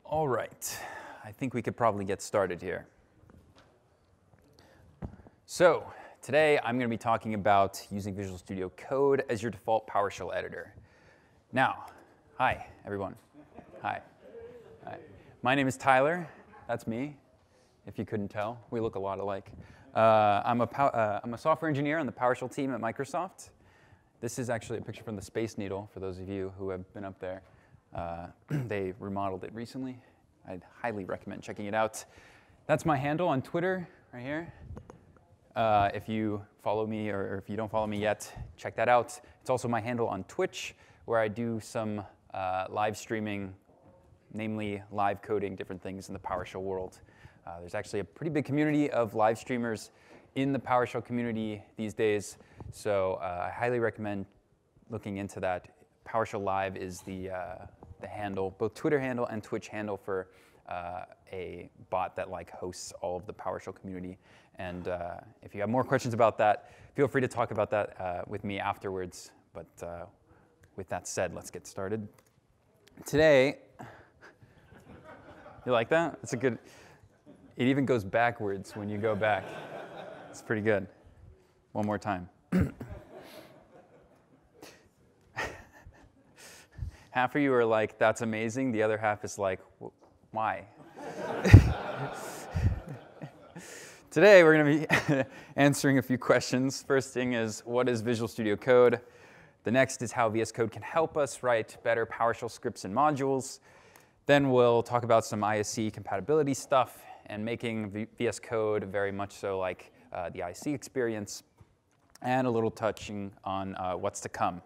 All right, I think we could probably get started here. So today I'm going to be talking about using Visual Studio Code as your default PowerShell editor. Now, hi everyone. Hi. Hi. My name is Tyler. That's me, if you couldn't tell. We look a lot alike. I'm a software engineer on the PowerShell team at Microsoft. This is actually a picture from the Space Needle, for those of you who have been up there. They remodeled it recently. I'd highly recommend checking it out. That's my handle on Twitter, right here. If you follow me, or if you don't follow me yet, check that out. It's also my handle on Twitch, where I do some live streaming, namely live coding different things in the PowerShell world. There's actually a pretty big community of live streamers in the PowerShell community these days, so I highly recommend looking into that. PowerShell Live is the handle, both Twitter handle and Twitch handle for a bot that hosts all of the PowerShell community. And if you have more questions about that, feel free to talk about that with me afterwards. But with that said, let's get started. Today, you like that? It's a good. It even goes backwards when you go back. It's pretty good. One more time. Half of you are like, that's amazing. The other half is like, why? Today, we're going to be answering a few questions. First thing is, what is Visual Studio Code? The next is how VS Code can help us write better PowerShell scripts and modules. Then we'll talk about some Ise compatibility stuff and making VS Code very much so like the Ise experience, and a little touching on what's to come.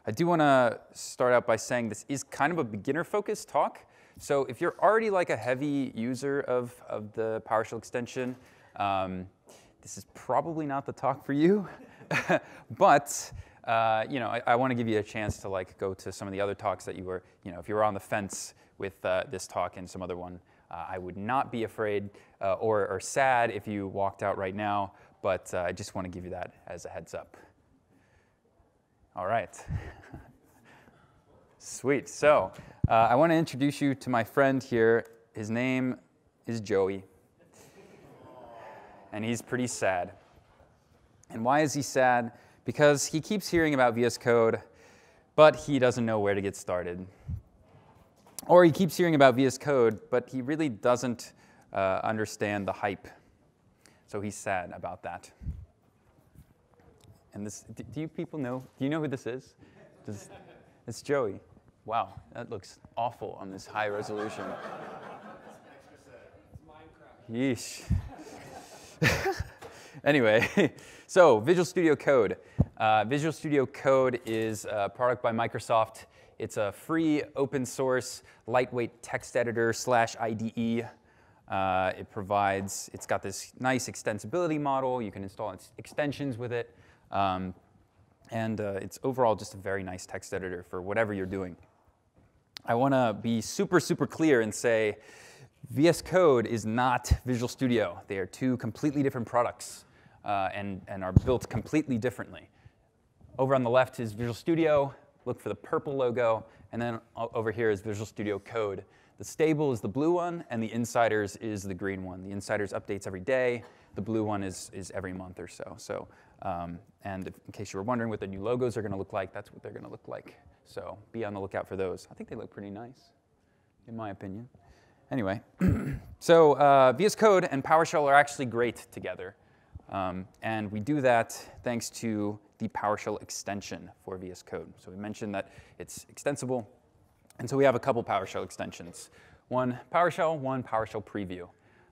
I do want to start out by saying this is kind of a beginner-focused talk. So if you're already like a heavy user of the PowerShell extension, this is probably not the talk for you. But I want to give you a chance to go to some of the other talks that you were, if you were on the fence with this talk and some other one. I would not be afraid or sad if you walked out right now, but I just want to give you that as a heads up. All right. Sweet. So I want to introduce you to my friend here. His name is Joey, and he's pretty sad. And why is he sad? Because he keeps hearing about VS Code, but he doesn't know where to get started. Or he keeps hearing about VS Code, but he really doesn't understand the hype. So he's sad about that. And this, do you people know? Do you know who this is? It's Joey. Wow, that looks awful on this high resolution. Yeesh. Anyway, so Visual Studio Code. Visual Studio Code is a product by Microsoft. It's a free, open source, lightweight text editor / IDE. It's got this nice extensibility model. You can install extensions with it. And it's overall just a very nice text editor for whatever you're doing. I want to be super, super clear and say VS Code is not Visual Studio. They are two completely different products and are built completely differently. Over on the left is Visual Studio. Look for the purple logo. And then over here is Visual Studio Code. The stable is the blue one, and the Insiders is the green one. The Insiders updates every day. The blue one is every month or so. And in case you were wondering what the new logos are going to look like, that's what they're going to look like. So be on the lookout for those. I think they look pretty nice, in my opinion. Anyway, so VS Code and PowerShell are actually great together. And we do that thanks to the PowerShell extension for VS Code. So we mentioned that it's extensible. And so we have a couple PowerShell extensions. One PowerShell, one PowerShell Preview.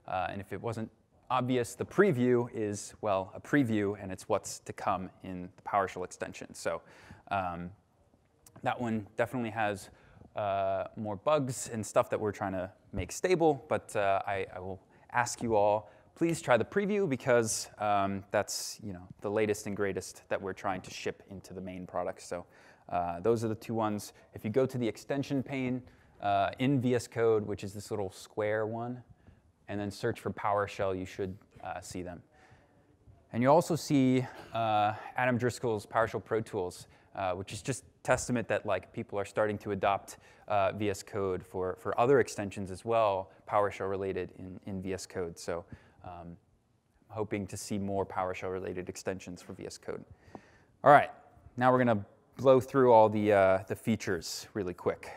And if it wasn't obvious, the preview is, well, a preview, and it's what's to come in the PowerShell extension. So that one definitely has more bugs and stuff that we're trying to make stable. But I will ask you all, please try the preview, because that's the latest and greatest that we're trying to ship into the main product. So those are the two ones. If you go to the extension pane in VS Code, which is this little square one, and then search for PowerShell, you should see them. And you also see Adam Driscoll's PowerShell Pro Tools, which is just testament that like people are starting to adopt VS Code for other extensions as well, PowerShell related in VS Code. So I'm hoping to see more PowerShell related extensions for VS Code. All right, now we're going to blow through all the features really quick.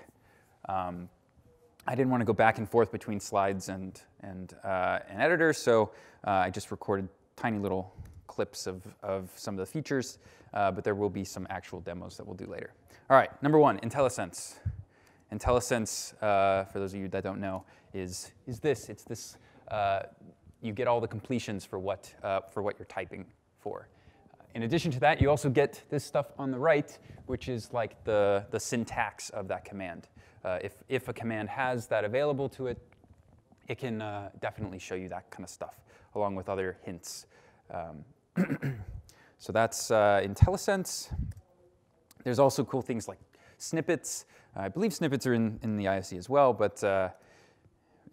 I didn't want to go back and forth between slides and an editor, so I just recorded tiny little clips of some of the features, but there will be some actual demos that we'll do later. All right, number one, Intellisense. Intellisense, for those of you that don't know, is this. It's this. You get all the completions for what you're typing for. In addition to that, you also get this stuff on the right, which is like the syntax of that command. If a command has that available to it, it can definitely show you that kind of stuff, along with other hints. So that's Intellisense. There's also cool things like snippets. I believe snippets are in the Ise as well, but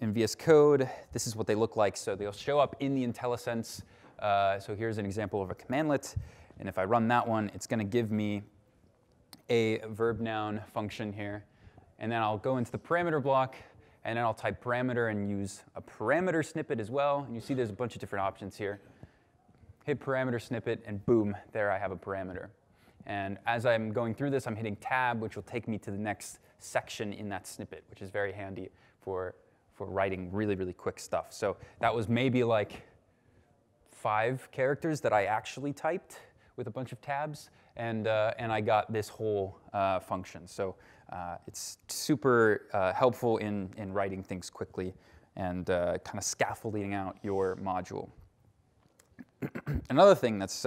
in VS Code, this is what they look like. So they'll show up in the Intellisense. So here's an example of a commandlet. And if I run that one, it's going to give me a verb-noun function here. And then I'll go into the parameter block, and then I'll type parameter and use a parameter snippet as well. And you see there's a bunch of different options here. Hit parameter snippet, and boom, there I have a parameter. And as I'm going through this, I'm hitting tab, which will take me to the next section in that snippet, which is very handy for writing really, really quick stuff. So that was maybe like 5 characters that I actually typed with a bunch of tabs, and I got this whole function. So it's super helpful in writing things quickly and kind of scaffolding out your module. Another thing that's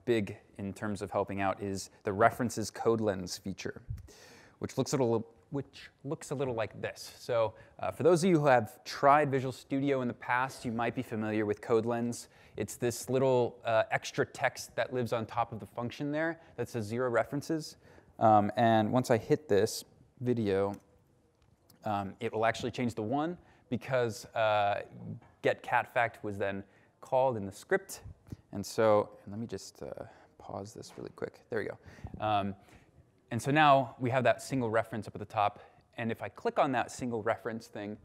big in terms of helping out is the references code lens feature, which looks a little like this. So for those of you who have tried Visual Studio in the past, you might be familiar with code lens. It's this little extra text that lives on top of the function there that says 0 references. And once I hit this video, it will actually change to 1 because getCatFact was then called in the script. And so let me just pause this really quick. There we go. And so now we have that single reference up at the top. And if I click on that single reference thing,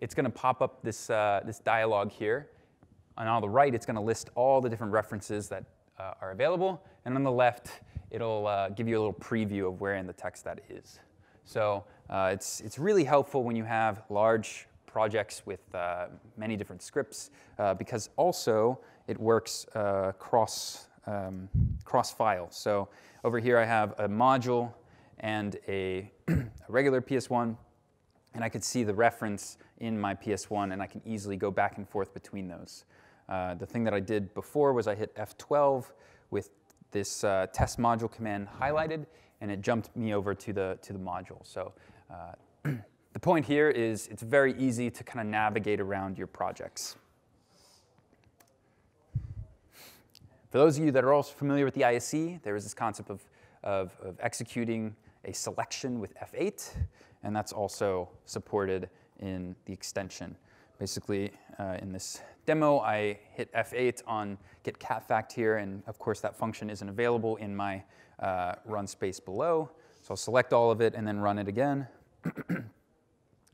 it's going to pop up this dialog here. And on the right, it's going to list all the different references that are available. And on the left, it'll give you a little preview of where in the text that is. So it's really helpful when you have large projects with many different scripts, because also it works cross-file. So over here I have a module and a regular PS1, and I could see the reference in my PS1, and I can easily go back and forth between those. The thing that I did before was I hit F12 with this test module command highlighted, and it jumped me over to the module. So the point here is it's very easy to kind of navigate around your projects. For those of you that are also familiar with the Ise, there is this concept of executing a selection with F8, and that's also supported in the extension. Basically, in this demo, I hit F8 on getCatFact here, and of course that function isn't available in my run space below. So I'll select all of it and then run it again.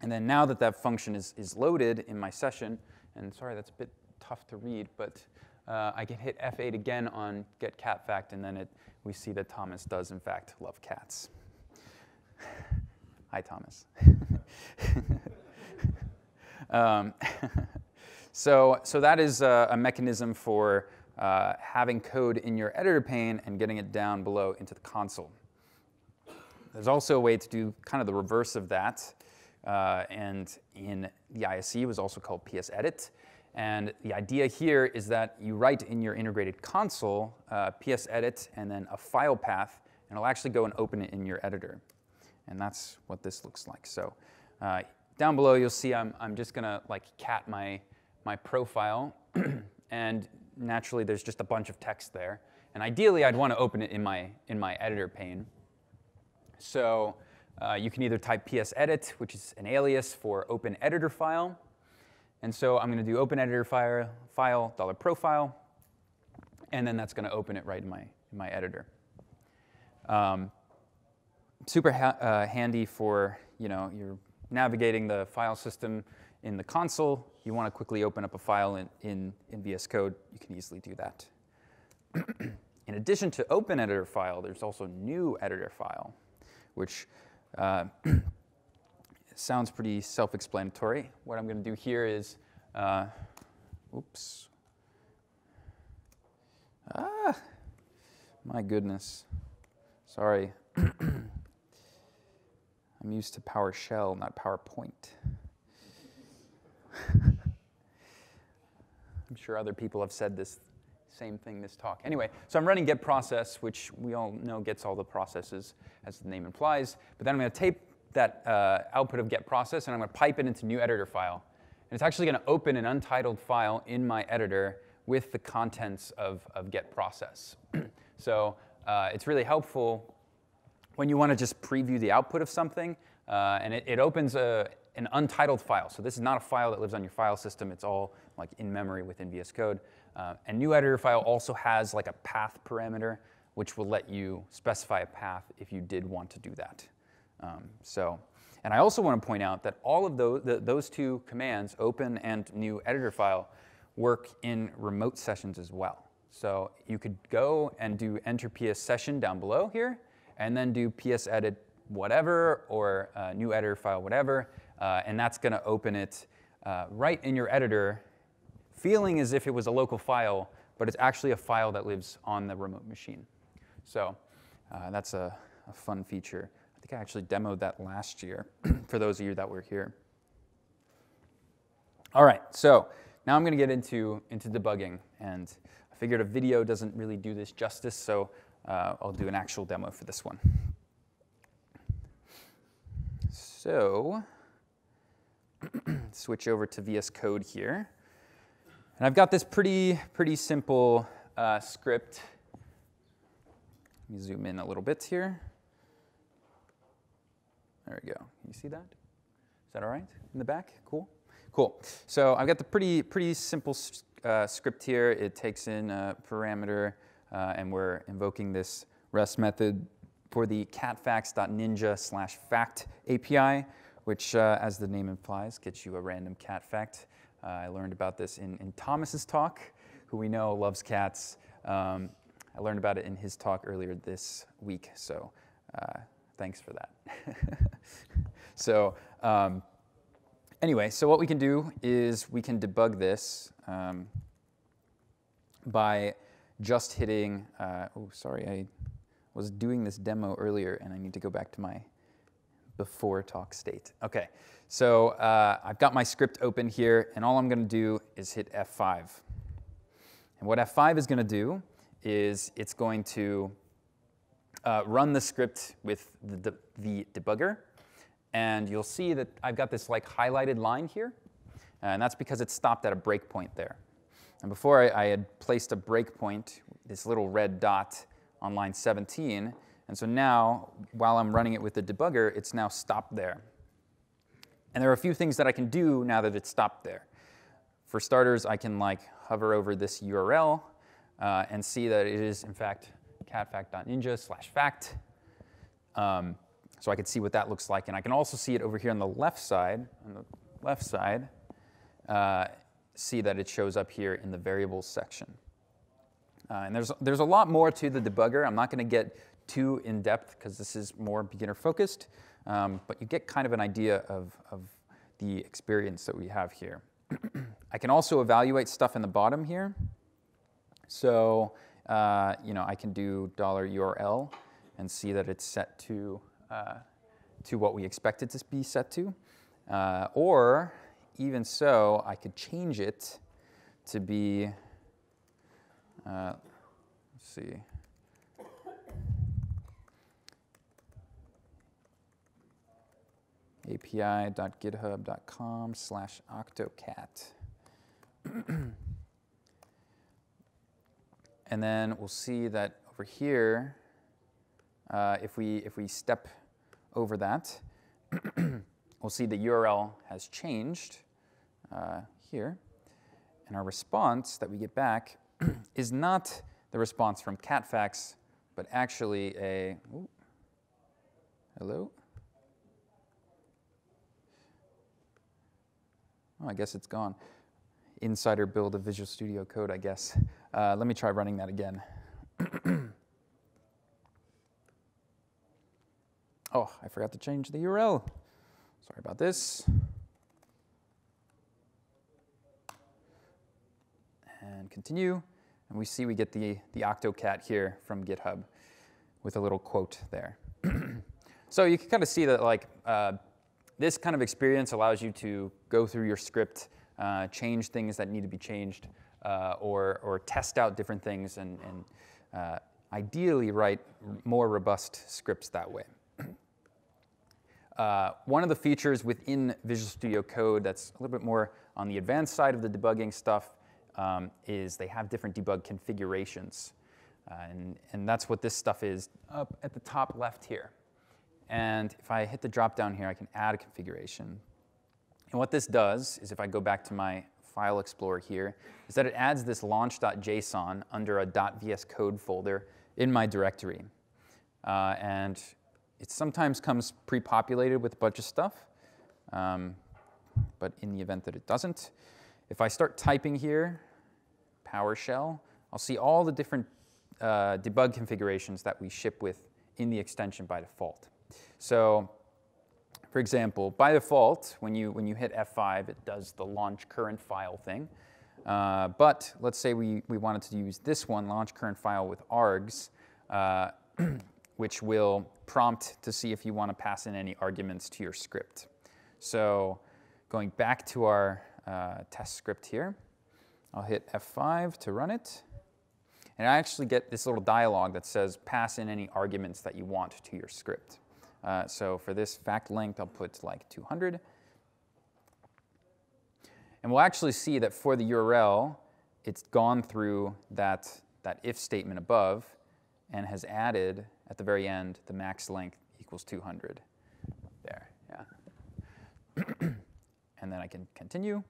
And then now that that function is loaded in my session, and sorry, that's a bit tough to read, but I can hit F8 again on getCatFact, and then we see that Thomas does, in fact, love cats. Hi, Thomas. So that is a mechanism for having code in your editor pane and getting it down below into the console. There's also a way to do kind of the reverse of that, and in the Ise it was also called psedit. And the idea here is that you write in your integrated console psedit and then a file path, and it'll actually go and open it in your editor. And that's what this looks like. So down below, you'll see I'm just going to like cat my profile. And naturally, there's just a bunch of text there. And ideally, I'd want to open it in my editor pane. So you can either type psedit, which is an alias for open editor file. And so I'm going to do open editor file $profile, and then that's going to open it right in my editor. super handy for, you're navigating the file system in the console. You want to quickly open up a file in VS Code, you can easily do that. In addition to open editor file, there's also new editor file, which sounds pretty self-explanatory. What I'm going to do here is, oops. My goodness. Sorry. I'm used to PowerShell, not PowerPoint. I'm sure other people have said this same thing this talk. Anyway, so I'm running get process, which we all know gets all the processes, as the name implies. But then I'm going to tape that output of get process, and I'm going to pipe it into new editor file. And it's actually going to open an untitled file in my editor with the contents of get process. So it's really helpful when you want to just preview the output of something. And it opens an untitled file. So this is not a file that lives on your file system. It's all like in memory within VS Code. And new editor file also has like a path parameter, which will let you specify a path if you did want to do that. And I also want to point out that all of those two commands, open and new editor file, work in remote sessions as well. So you could go and do enter PS session down below here, and then do PS edit whatever, or new editor file whatever, and that's going to open it right in your editor, feeling as if it was a local file, but it's actually a file that lives on the remote machine. So that's a fun feature. I think I actually demoed that last year for those of you that were here. All right, so now I'm going to get into debugging, and I figured a video doesn't really do this justice, so I'll do an actual demo for this one. So switch over to VS Code here. And I've got this pretty simple script. Let me zoom in a little bit here. There we go. Can you see that? Is that all right in the back? Cool. Cool. So I've got the pretty simple script here. It takes in a parameter, and we're invoking this REST method for the catfacts.ninja/fact API, which, as the name implies, gets you a random cat fact. I learned about this in Thomas's talk, who we know loves cats. I learned about it in his talk earlier this week, so thanks for that. So anyway, so what we can do is we can debug this by just hitting, oh, sorry, I was doing this demo earlier, and I need to go back to my before talk state. Okay, so I've got my script open here, and all I'm going to do is hit F5. And what F5 is going to do is it's going to run the script with the debugger, and you'll see that I've got this like highlighted line here, and that's because it stopped at a breakpoint there. And before I had placed a breakpoint, this little red dot on line 17, and so now, while I'm running it with the debugger, it's now stopped there. And there are a few things that I can do now that it's stopped there. For starters, I can like hover over this URL and see that it is, in fact, catfact.ninja/fact. So I can see what that looks like. And I can also see it over here on the left side, see that it shows up here in the variables section. And there's a lot more to the debugger. I'm not going to get too in-depth because this is more beginner-focused, but you get kind of an idea of the experience that we have here. I can also evaluate stuff in the bottom here. So I can do $URL and see that it's set to what we expect it to be set to. Or even so, I could change it to be, let's see, api.github.com/octocat. And then we'll see that over here, if we step over that, we'll see the URL has changed here. And our response that we get back is not the response from catfacts, but actually a, Hello? Oh, I guess it's gone. Insider build of Visual Studio Code, I guess. Let me try running that again. Oh, I forgot to change the URL. Sorry about this. And continue. And we see we get the Octocat here from GitHub with a little quote there. So you can kind of see that like this kind of experience allows you to go through your script, change things that need to be changed, or test out different things and ideally write more robust scripts that way. One of the features within Visual Studio Code that's a little bit more on the advanced side of the debugging stuff is they have different debug configurations. And that's what this stuff is up at the top left here. And if I hit the drop down here, I can add a configuration. And what this does is if I go back to my File Explorer here, is that it adds this launch.json under a .vscode folder in my directory. And it sometimes comes pre-populated with a bunch of stuff, but in the event that it doesn't, if I start typing here, PowerShell, I'll see all the different debug configurations that we ship with in the extension by default. So, for example, by default, when you hit F5, it does the launch current file thing. But let's say we wanted to use this one, launch current file with args, which will prompt to see if you want to pass in any arguments to your script. So going back to our test script here, I'll hit F5 to run it. And I actually get this little dialog that says pass in any arguments that you want to your script. So for this fact length, I'll put like 200. And we'll actually see that for the URL, it's gone through that if statement above and has added at the very end the max length equals 200. There, yeah. And then I can continue,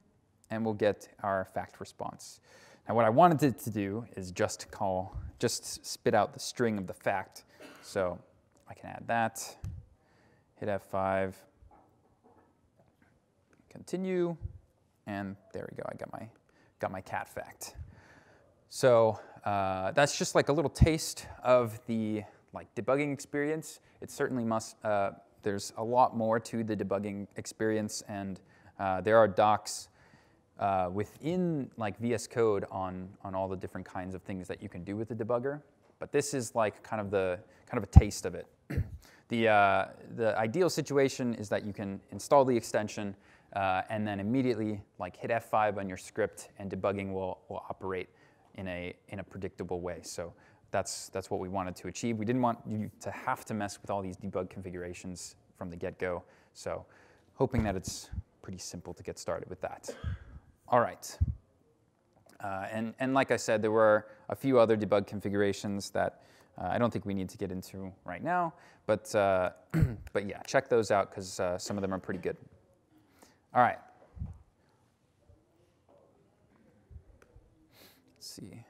and we'll get our fact response. Now what I wanted it to do is just spit out the string of the fact. So I can add that, hit F5, continue, and there we go, I got my cat fact. So that's just like a little taste of the debugging experience. It certainly there's a lot more to the debugging experience, and there are docs within VS Code on all the different kinds of things that you can do with the debugger. But this is like kind of a taste of it. The ideal situation is that you can install the extension and then immediately hit F5 on your script, and debugging will operate in a predictable way. So that's what we wanted to achieve. We didn't want you to have to mess with all these debug configurations from the get-go. So hoping that it's pretty simple to get started with that. All right. And like I said, there were a few other debug configurations that I don't think we need to get into right now. But yeah, check those out because some of them are pretty good. All right. Let's see.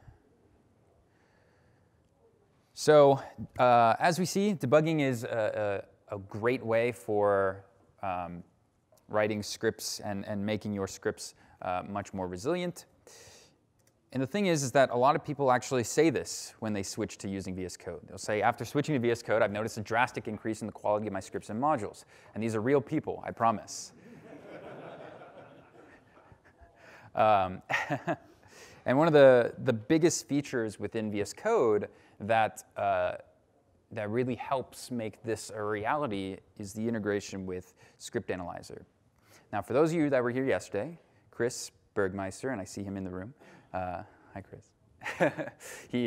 So as we see, debugging is a great way for writing scripts and making your scripts much more resilient. And the thing is that a lot of people actually say this when they switch to using VS Code. They'll say, after switching to VS Code, I've noticed a drastic increase in the quality of my scripts and modules. And these are real people, I promise. And one of the biggest features within VS Code that really helps make this a reality is the integration with Script Analyzer. Now, for those of you that were here yesterday, Chris Bergmeister, and I see him in the room. Hi, Chris. He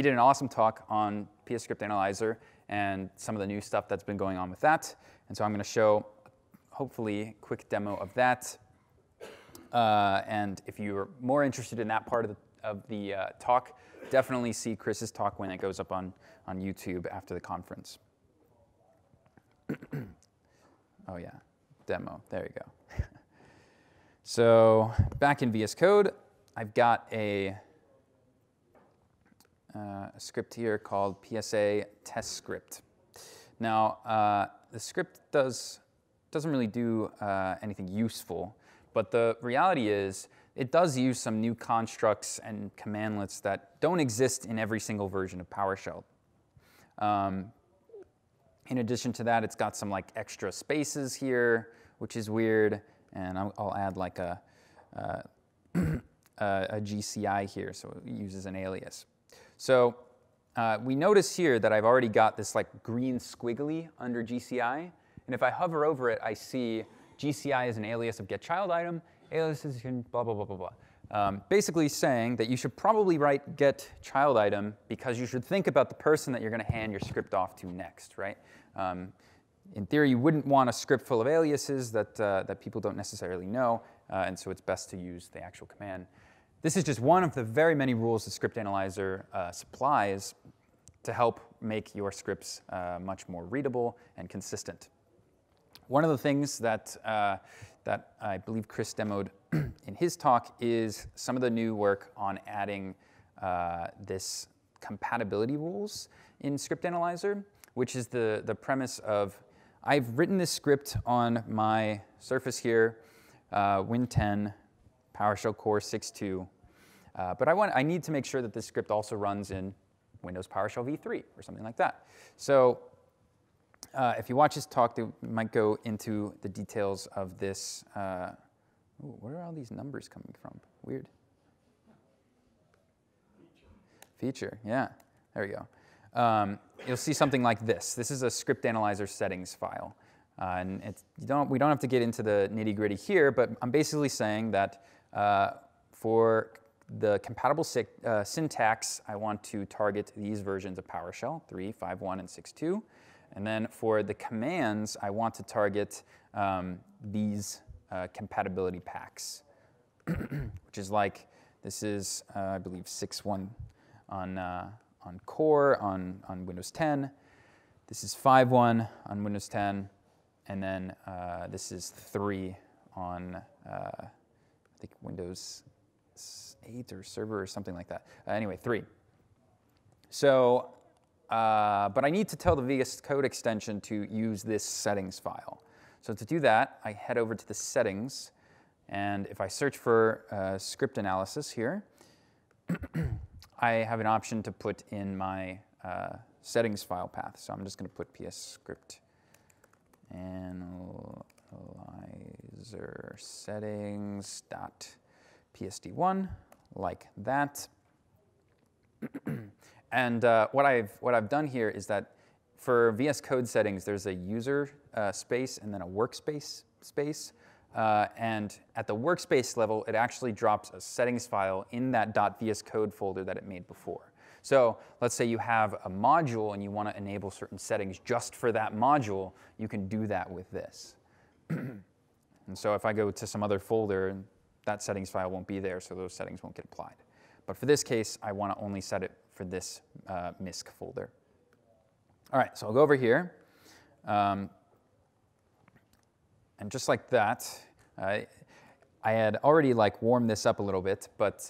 did an awesome talk on PS Script Analyzer and some of the new stuff that's been going on with that. And so I'm going to show, hopefully, a quick demo of that. And if you're more interested in that part of the talk, definitely see Chris's talk when it goes up on YouTube after the conference. Oh yeah, demo, there you go. So back in VS Code, I've got a script here called PSA test script. Now, the script doesn't really do anything useful, but the reality is it does use some new constructs and commandlets that don't exist in every single version of PowerShell. In addition to that, it's got some like extra spaces here, which is weird, and I'll add like a GCI here, so it uses an alias. So we notice here that I've already got this like green squiggly under GCI, and if I hover over it, I see GCI is an alias of getChildItem, aliases can blah, blah, blah, blah, blah. Basically saying that you should probably write getChildItem because you should think about the person that you're going to hand your script off to next, right? In theory, you wouldn't want a script full of aliases that people don't necessarily know, and so it's best to use the actual command. This is just one of the very many rules the Script Analyzer supplies to help make your scripts much more readable and consistent. One of the things that I believe Chris demoed in his talk is some of the new work on adding this compatibility rules in Script Analyzer, which is the premise of, I've written this script on my Surface here, Win 10, PowerShell Core 6.2, but I need to make sure that this script also runs in Windows PowerShell v3 or something like that. So if you watch his talk, they might go into the details of this. Where are all these numbers coming from? Weird. Feature, yeah. There we go. You'll see something like this. This is a Script Analyzer settings file. And we don't have to get into the nitty-gritty here, but I'm basically saying that for the compatible syntax, I want to target these versions of PowerShell, 3, 5.1, and 6.2. And then for the commands, I want to target these compatibility packs, which is like, this is, I believe, 6.1 on Core on Windows 10. This is 5.1 on Windows 10. And then this is 3 on, I think, Windows 8 or Server or something like that. Anyway, 3. So, but I need to tell the VS Code extension to use this settings file. So to do that, I head over to the settings. And if I search for script analysis here, I have an option to put in my settings file path. So I'm just going to put ps script analyzer settings dot psd1 like that. And what I've done here is that for VS Code settings, there's a user space and then a workspace space. And at the workspace level, it actually drops a settings file in that .VS Code folder that it made before. So let's say you have a module and you want to enable certain settings just for that module, you can do that with this. And so if I go to some other folder, that settings file won't be there, so those settings won't get applied. But for this case, I want to only set it for this MISC folder. All right, so I'll go over here. And just like that, I had already warmed this up a little bit, but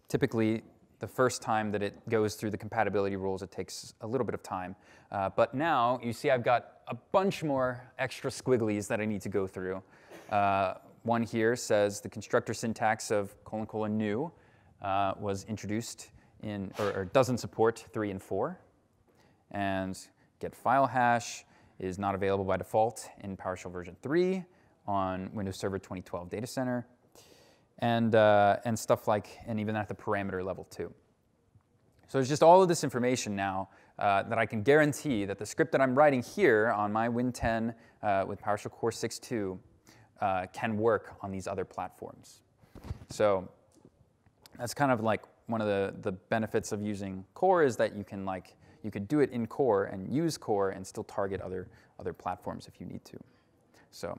typically the first time that it goes through the compatibility rules, it takes a little bit of time. But now you see I've got a bunch more extra squigglies that I need to go through. One here says the constructor syntax of : new was introduced in, or doesn't support 3 and 4. And get file hash is not available by default in PowerShell version 3 on Windows Server 2012 Data Center, and stuff like, and even at the parameter level too. So there's just all of this information now that I can guarantee that the script that I'm writing here on my Win 10 with PowerShell Core 6.2 can work on these other platforms. So that's kind of like one of the benefits of using Core is that you can you could do it in Core and use Core and still target other platforms if you need to. So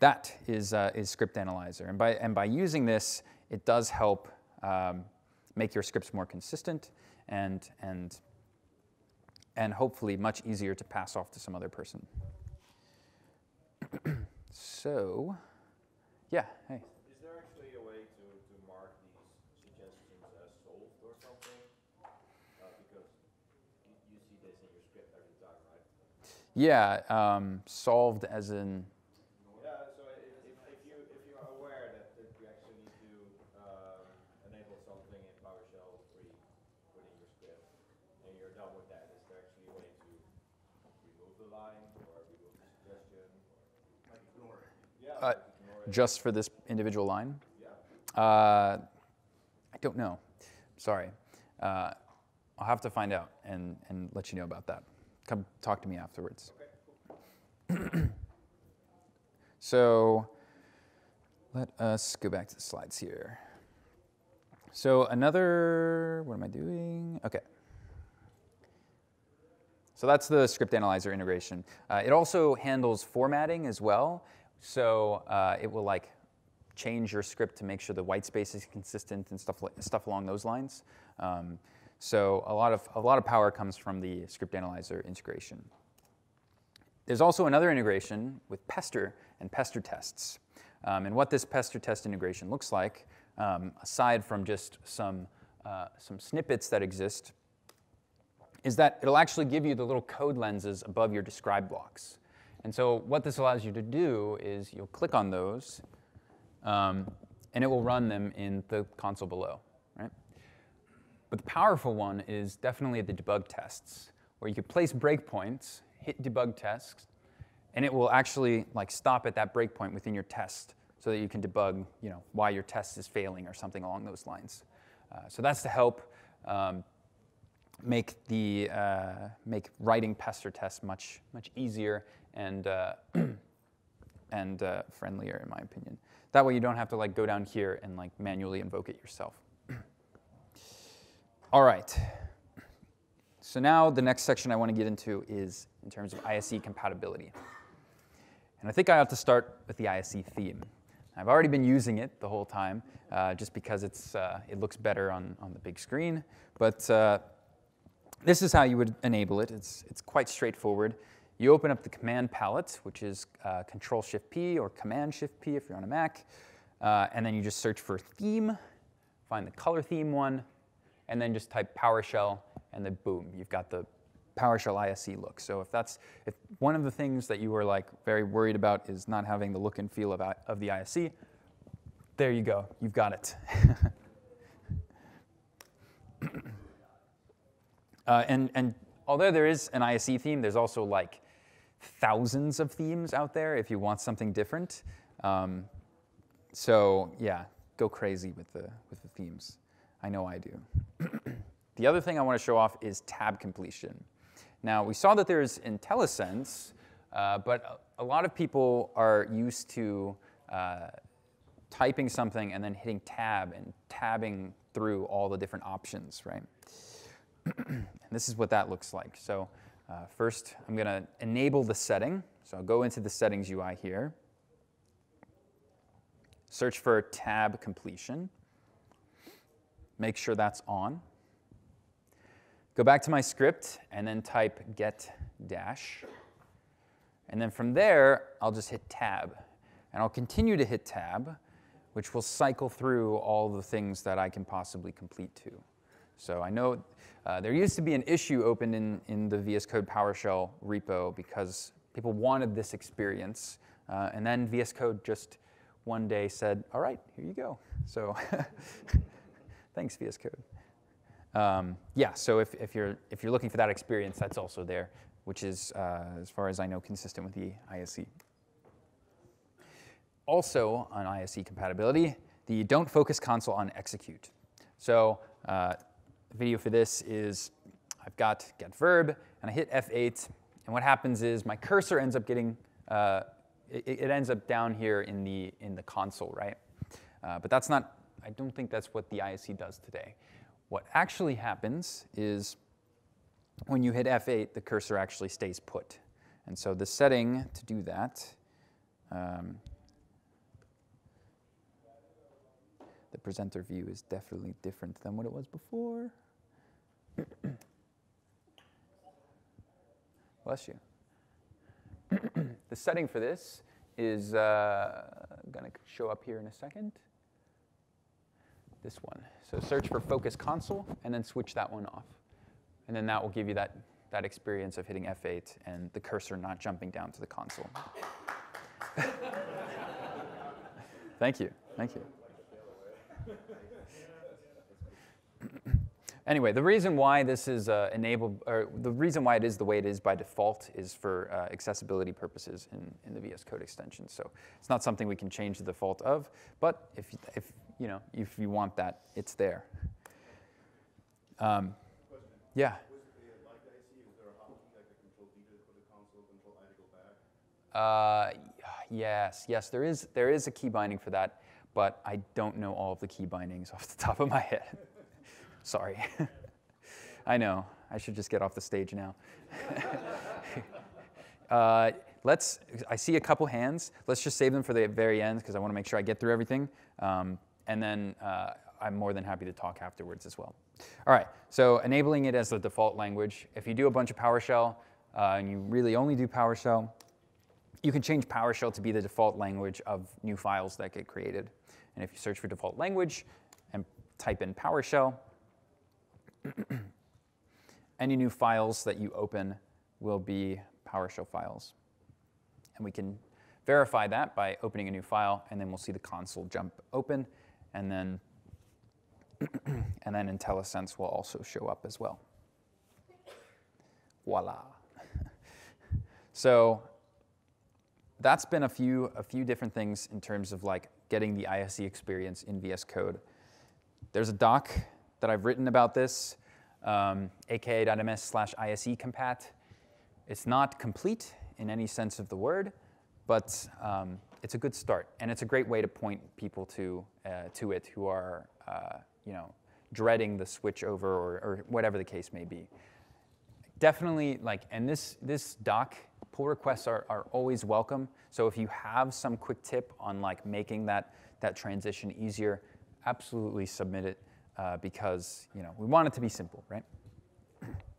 that is Script Analyzer. And by using this, it does help make your scripts more consistent and hopefully much easier to pass off to some other person. So, yeah, hey. Is there actually a way to mark these suggestions as solved or something? Because you see this in your script every time, right? Yeah, solved as in. Yeah, so if you are aware that you actually need to enable something in PowerShell 3 within your script, and you're done with that, is there actually a way to remove the line or remove the suggestion? Like ignore it. Yeah, like ignore it. Just for this individual line? Yeah. I don't know. Sorry. I'll have to find out and let you know about that. Come talk to me afterwards. Okay, cool. So let us go back to the slides here. So another, what am I doing? Okay. So that's the script analyzer integration. It also handles formatting as well. So it will like change your script to make sure the white space is consistent and stuff along those lines. So a lot of power comes from the script analyzer integration. There's also another integration with pester and pester tests. And what this pester test integration looks like, aside from just some snippets that exist, is that it'll actually give you the little code lenses above your describe blocks. And so what this allows you to do is you'll click on those, and it will run them in the console below, right? But the powerful one is definitely the debug tests, where you can place breakpoints, hit debug tests, and it will actually like stop at that breakpoint within your test so that you can debug, why your test is failing or something along those lines. So that's to help make writing pester tests much easier and friendlier, in my opinion. That way you don't have to like go down here and like manually invoke it yourself. All right. So now the next section I want to get into is in terms of Ise compatibility. And I think I ought to start with the Ise theme. I've already been using it the whole time, just because it looks better on the big screen. But this is how you would enable it. It's quite straightforward. You open up the command palette, which is Control-Shift-P or Command-Shift-P if you're on a Mac. And then you just search for theme, find the color theme one, and then just type PowerShell, and then boom, you've got the PowerShell Ise look. So if one of the things that you were like very worried about is not having the look and feel of the Ise, there you go, you've got it. And although there is an Ise theme, there's also like thousands of themes out there if you want something different. So yeah, go crazy with the themes. I know I do. The other thing I want to show off is tab completion. Now, we saw that there's Intellisense, but a lot of people are used to typing something and then hitting tab and tabbing through all the different options, right? And this is what that looks like. So first, I'm going to enable the setting. So I'll go into the settings UI here. Search for tab completion. Make sure that's on. Go back to my script and then type get dash. And then from there, I'll just hit tab. And I'll continue to hit tab, which will cycle through all the things that I can possibly complete to. So I know there used to be an issue open in the VS Code PowerShell repo because people wanted this experience. And then VS Code just one day said, all right, here you go. So thanks, VS Code. Yeah, so if you're looking for that experience, that's also there, which is, as far as I know, consistent with the Ise. Also on Ise compatibility, the don't focus console on execute. So the video for this is I've got get verb, and I hit F8, and what happens is my cursor ends up getting it ends up down here in the console, right? But that's not. I don't think that's what the Ise does today. What actually happens is when you hit F8, the cursor actually stays put. And so the setting to do that, the presenter view is definitely different than what it was before. Bless you. The setting for this is going to show up here in a second. This one. So search for focus console and then switch that one off. And then that will give you that that experience of hitting F8 and the cursor not jumping down to the console. Thank you. Thank you. Anyway, the reason why this is enabled, or the reason why it is the way it is by default is for accessibility purposes in the VS Code extension. So it's not something we can change the default of, but if you want that, it's there. Yeah. Yes, there is a key binding for that, but I don't know all of the key bindings off the top of my head. Sorry. I know. I should just get off the stage now. I see a couple hands. Let's just save them for the very end because I want to make sure I get through everything. And then I'm more than happy to talk afterwards as well. All right, so enabling it as the default language. If you do a bunch of PowerShell and you really only do PowerShell, you can change PowerShell to be the default language of new files that get created. And if you search for default language and type in PowerShell, any new files that you open will be PowerShell files. And we can verify that by opening a new file, and then we'll see the console jump open, and then Intellisense will also show up as well. Voila. So that's been a few different things in terms of like getting the Ise experience in VS Code. There's a doc that I've written about this, aka.ms/Ise Compat. It's not complete in any sense of the word, but it's a good start, and it's a great way to point people to it who are dreading the switch over or whatever the case may be. Definitely, and this doc, pull requests are always welcome. So if you have some quick tip on making that transition easier, absolutely submit it because we want it to be simple, right?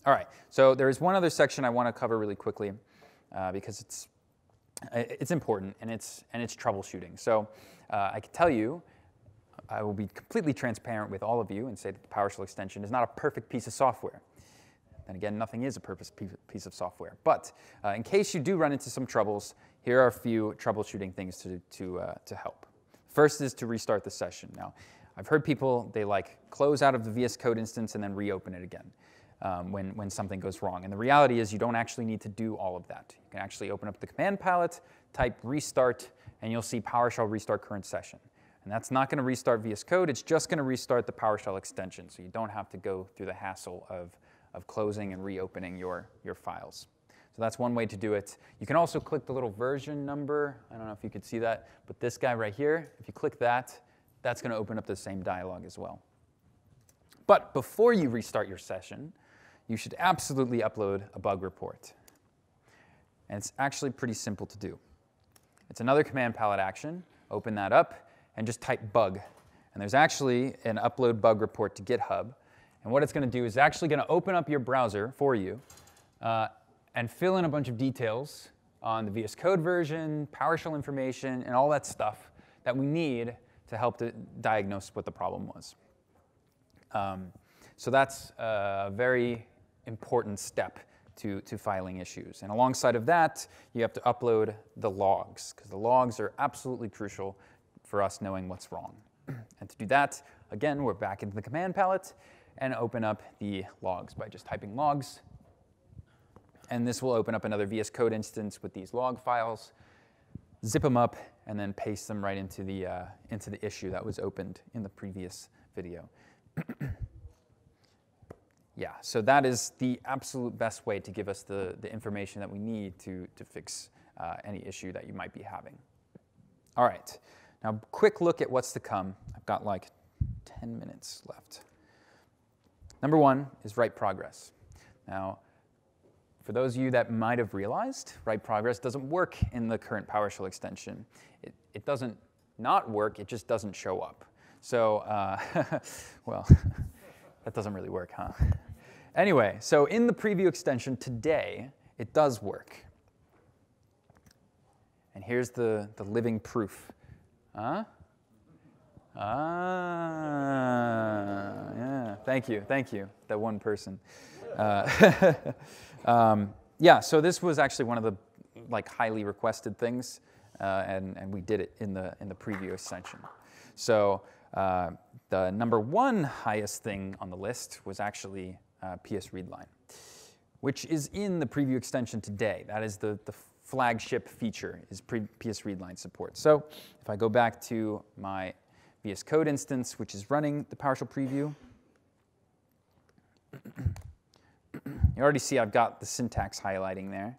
All right. So there is one other section I want to cover really quickly because it's important and it's troubleshooting. So I can tell you, I will be completely transparent with all of you and say that the PowerShell extension is not a perfect piece of software. And again, nothing is a perfect piece of software. But in case you do run into some troubles, here are a few troubleshooting things to help. First is to restart the session. Now, I've heard people, they close out of the VS Code instance and then reopen it again when something goes wrong. And the reality is you don't actually need to do all of that. You can actually open up the command palette, type restart, and you'll see PowerShell restart current session. And that's not going to restart VS Code. It's just going to restart the PowerShell extension. So you don't have to go through the hassle of closing and reopening your files. So that's one way to do it. You can also click the little version number. I don't know if you could see that, but this guy right here, if you click that, that's going to open up the same dialog as well. But before you restart your session, you should absolutely upload a bug report. And it's actually pretty simple to do. It's another command palette action. Open that up and just type bug. And there's actually an upload bug report to GitHub. And what it's going to do is actually going to open up your browser for you and fill in a bunch of details on the VS Code version, PowerShell information, and all that stuff that we need to help to diagnose what the problem was. So that's a very important step to filing issues. And alongside of that, you have to upload the logs, because the logs are absolutely crucial for us knowing what's wrong. And to do that, again, we're back into the command palette and open up the logs by just typing logs. And this will open up another VS Code instance with these log files, zip them up, and then paste them right into the issue that was opened in the previous video. Yeah, so that is the absolute best way to give us the information that we need to fix any issue that you might be having. All right, now quick look at what's to come. I've got 10 minutes left. Number one is write progress. Now, for those of you that might have realized, write progress doesn't work in the current PowerShell extension. It doesn't not work, it just doesn't show up. So, well, that doesn't really work, huh? Anyway, so in the preview extension today, it does work. And here's the living proof. Yeah, thank you, that one person. Yeah, so this was actually one of the highly requested things, and we did it in the preview extension. So the number one highest thing on the list was actually Psreadline, which is in the preview extension today. That is the flagship feature, is Psreadline support. So if I go back to my VS Code instance, which is running the PowerShell preview, you already see I've got the syntax highlighting there,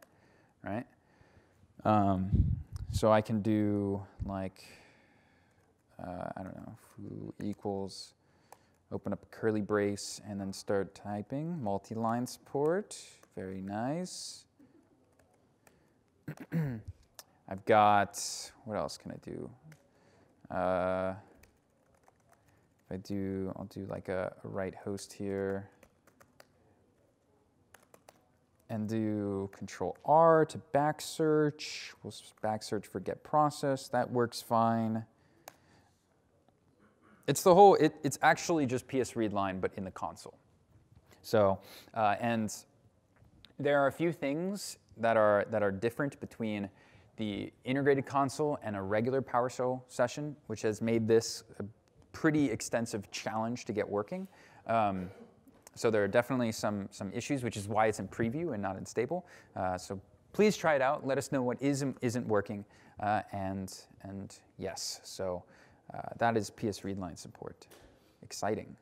right? So I can do I don't know, foo equals, open up a curly brace, and then start typing. Multi-line support, very nice. I've got, what else can I do? I'll do a write host here. And do Control R to back search. We'll back search for get process. That works fine. It's the whole, it's actually just Psreadline, but in the console. So, and there are a few things that are different between the integrated console and a regular PowerShell session, which has made this a pretty extensive challenge to get working. So there are definitely some issues, which is why it's in preview and not in stable. So please try it out. Let us know what isn't working. And yes, so that is Psreadline support. Exciting.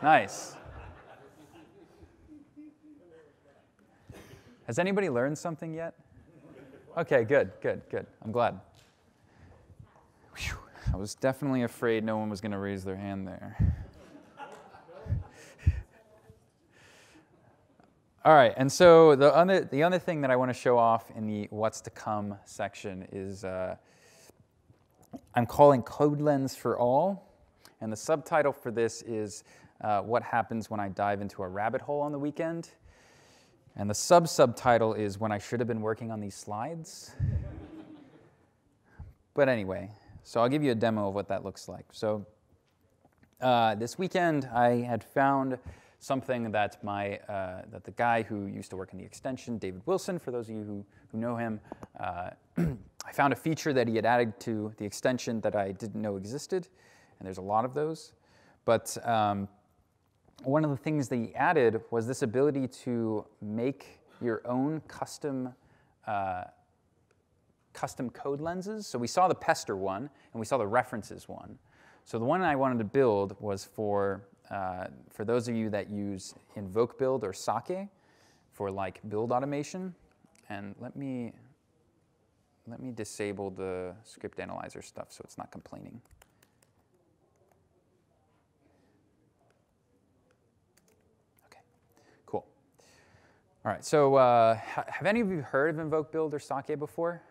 Nice. Has anybody learned something yet? Okay, good. I'm glad. Whew. I was definitely afraid no one was going to raise their hand there. All right, and so the other thing that I want to show off in the what's to come section is I'm calling Code Lens for All, and the subtitle for this is what happens when I dive into a rabbit hole on the weekend. And the subtitle is when I should have been working on these slides. But anyway, so I'll give you a demo of what that looks like. So this weekend, I had found something that that the guy who used to work in the extension, David Wilson, for those of you who know him, I found a feature that he had added to the extension that I didn't know existed, and there's a lot of those. But one of the things that he added was this ability to make your own custom code lenses. So we saw the pester one, and we saw the references one. So the one I wanted to build was for those of you that use Invoke Build or Ise for build automation. And let me disable the script analyzer stuff so it's not complaining. Okay, cool. All right, so have any of you heard of Invoke Build or Ise before?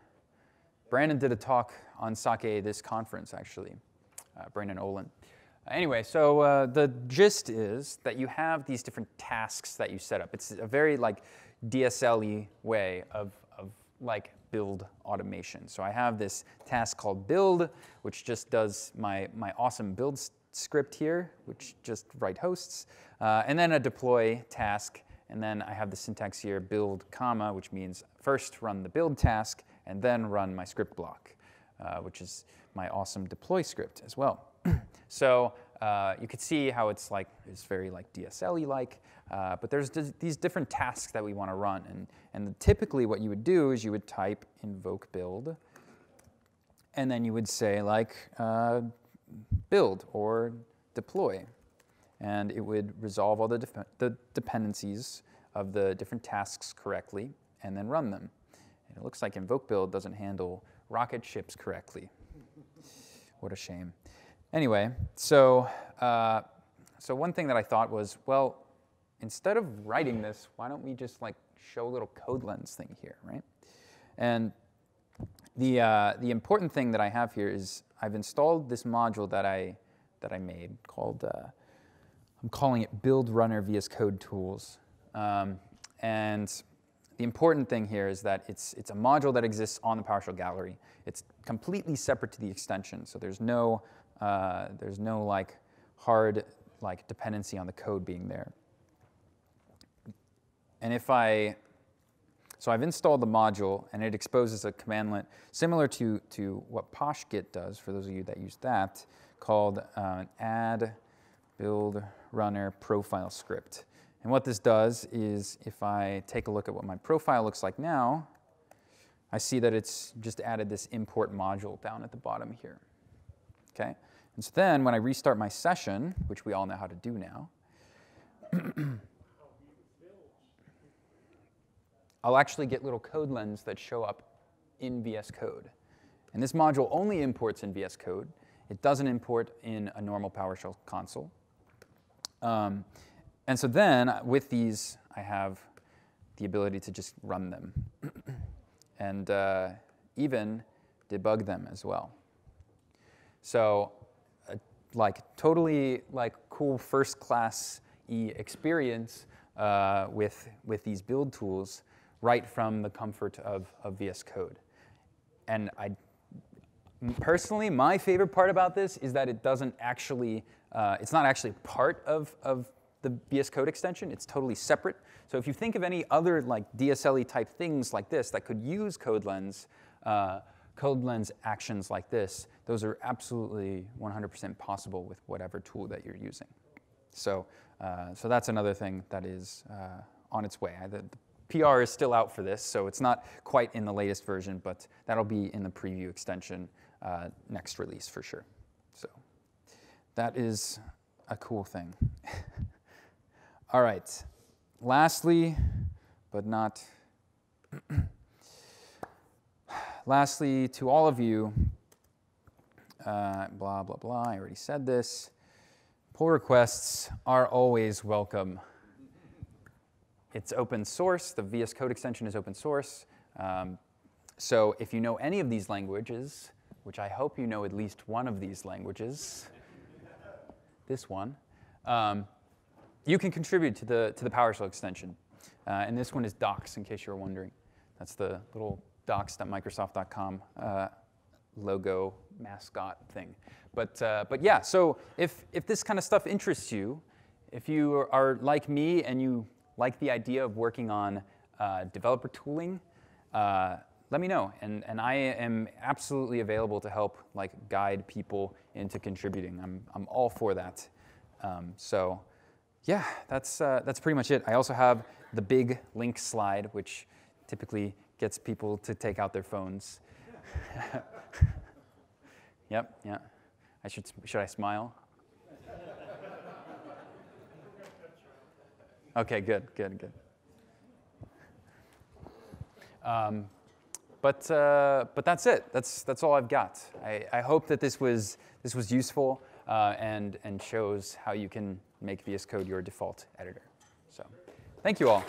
Brandon did a talk on Ise this conference, actually, Brandon Olin. Anyway, so the gist is that you have these different tasks that you set up. It's a very DSL-y way of build automation. So I have this task called build, which just does my awesome build script here, which just write hosts, and then a deploy task. And then I have the syntax here, build, comma, which means first run the build task, and then run my script block, which is my awesome deploy script as well. So you could see how it's very DSL-y but there's these different tasks that we want to run. And typically what you would do is you would type invoke build, and then you would say build or deploy. And it would resolve all the dependencies of the different tasks correctly and then run them. And it looks like invoke build doesn't handle rocket ships correctly. What a shame. Anyway, so one thing that I thought was, well, instead of writing this, why don't we just show a little code lens thing here, right? And the important thing that I have here is I've installed this module that I made called I'm calling it Build Runner VS Code Tools, and the important thing here is that it's a module that exists on the PowerShell gallery. It's completely separate to the extension, so there's no like hard like dependency on the code being there. And so I've installed the module, and it exposes a commandlet similar to what PoshGit does, for those of you that use that, called add build runner profile script. And what this does is, if I take a look at what my profile looks like now, I see that it's just added this import module down at the bottom here. Okay? And so then when I restart my session, which we all know how to do now, I'll actually get little code lens that show up in VS Code. And this module only imports in VS Code. It doesn't import in a normal PowerShell console. And so then, with these, I have the ability to just run them and even debug them as well. So, like totally like cool first-class-y experience with these build tools right from the comfort of VS Code. And personally, my favorite part about this is that it doesn't actually, it's not actually part of the VS Code extension. It's totally separate. So if you think of any other like DSL-y type things like this that could use CodeLens actions like this, those are absolutely 100% possible with whatever tool that you're using. So, so that's another thing that is on its way. The PR is still out for this, so it's not quite in the latest version, but that'll be in the preview extension next release for sure. So that is a cool thing. All right. Lastly, but not lastly, to all of you, blah, blah, blah, I already said this. Pull requests are always welcome. It's open source. The VS Code extension is open source. So if you know any of these languages, which I hope you know at least one of these languages, this one, you can contribute to the PowerShell extension. And this one is docs, in case you were wondering. That's the little docs.microsoft.com logo mascot thing. But yeah, so if this kind of stuff interests you, if you are like me and you like the idea of working on developer tooling, let me know. And I am absolutely available to help like guide people into contributing. I'm all for that. So yeah, that's pretty much it. I also have the big link slide, which typically gets people to take out their phones. Yep, yeah. Should I smile? Okay, good. But that's it. That's all I've got. I hope that this was useful and shows how you can make VS Code your default editor. So, thank you all.